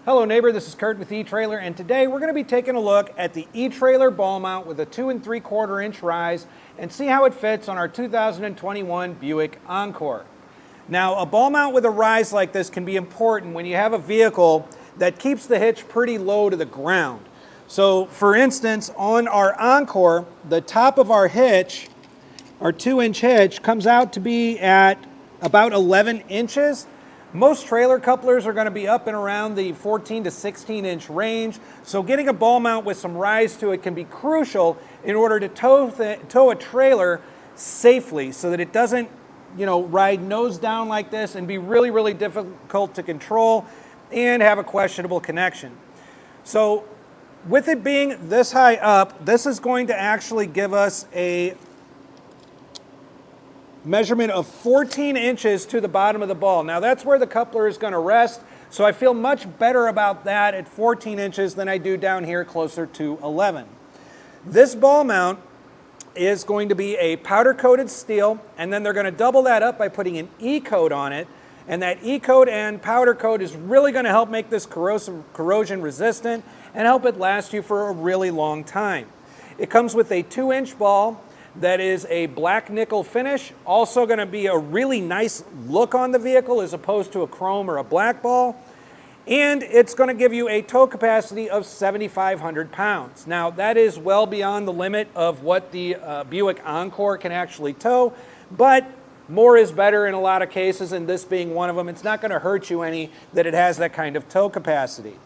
Hello neighbor, this is Curt with eTrailer, and today we're going to be taking a look at the eTrailer ball mount with a 2 3/4 inch rise and see how it fits on our 2021 Buick Encore. Now, a ball mount with a rise like this can be important when you have a vehicle that keeps the hitch pretty low to the ground. So for instance, on our Encore, the top of our hitch, our 2-inch hitch, comes out to be at about 11 inches. Most trailer couplers are going to be up and around the 14 to 16 inch range, so getting a ball mount with some rise to it can be crucial in order to tow a trailer safely so that it doesn't, ride nose down like this and be really difficult to control and have a questionable connection. So with it being this high up, this is going to actually give us a measurement of 14 inches to the bottom of the ball. Now that's where the coupler is going to rest, so I feel much better about that at 14 inches than I do down here closer to 11. This ball mount is going to be a powder coated steel, and then they're going to double that up by putting an E-coat on it, and that E-coat and powder coat is really going to help make this corrosion resistant and help it last you for a really long time. It comes with a 2-inch ball that is a black nickel finish, also going to be a really nice look on the vehicle as opposed to a chrome or a black ball, and it's going to give you a tow capacity of 7,500 pounds. Now that is well beyond the limit of what the Buick Encore can actually tow, but more is better in a lot of cases, and this being one of them. It's not going to hurt you any that it has that kind of tow capacity.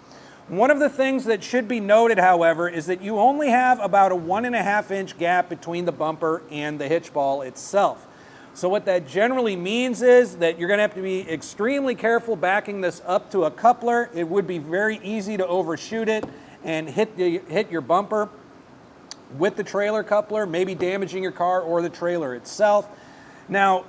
One of the things that should be noted, however, is that you only have about a 1.5 inch gap between the bumper and the hitch ball itself. So what that generally means is that you're going to have to be extremely careful backing this up to a coupler. It would be very easy to overshoot it and hit your bumper with the trailer coupler, maybe damaging your car or the trailer itself. Now,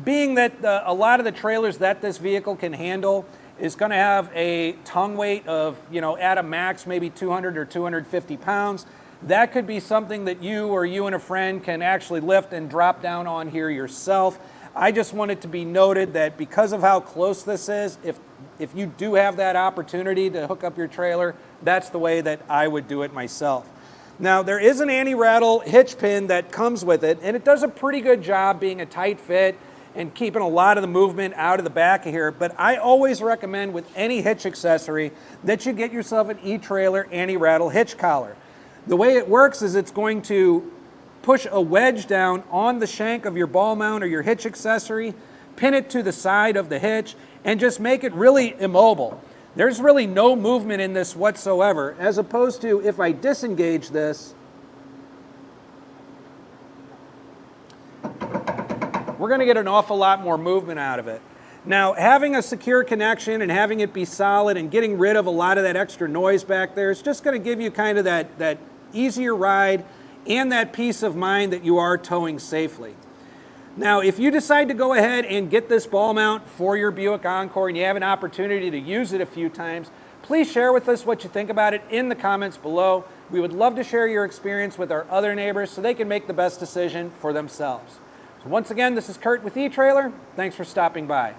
being that a lot of the trailers that this vehicle can handle is going to have a tongue weight of, at a max, maybe 200 or 250 pounds. That could be something that you and a friend can actually lift and drop down on here yourself. I just want it to be noted that because of how close this is, if you do have that opportunity to hook up your trailer, that's the way that I would do it myself. Now, there is an anti-rattle hitch pin that comes with it, and it does a pretty good job being a tight fit and keeping a lot of the movement out of the back of here. But I always recommend with any hitch accessory that you get yourself an eTrailer anti-rattle hitch collar. The way it works is it's going to push a wedge down on the shank of your ball mount or your hitch accessory, pin it to the side of the hitch, and just make it really immobile. There's really no movement in this whatsoever, as opposed to if I disengage this, we're going to get an awful lot more movement out of it. Now, having a secure connection and having it be solid and getting rid of a lot of that extra noise back there is just going to give you kind of that easier ride and that peace of mind that you are towing safely. Now, if you decide to go ahead and get this ball mount for your Buick Encore and you have an opportunity to use it a few times, please share with us what you think about it in the comments below. We would love to share your experience with our other neighbors so they can make the best decision for themselves. So once again, this is Curt with eTrailer. Thanks for stopping by.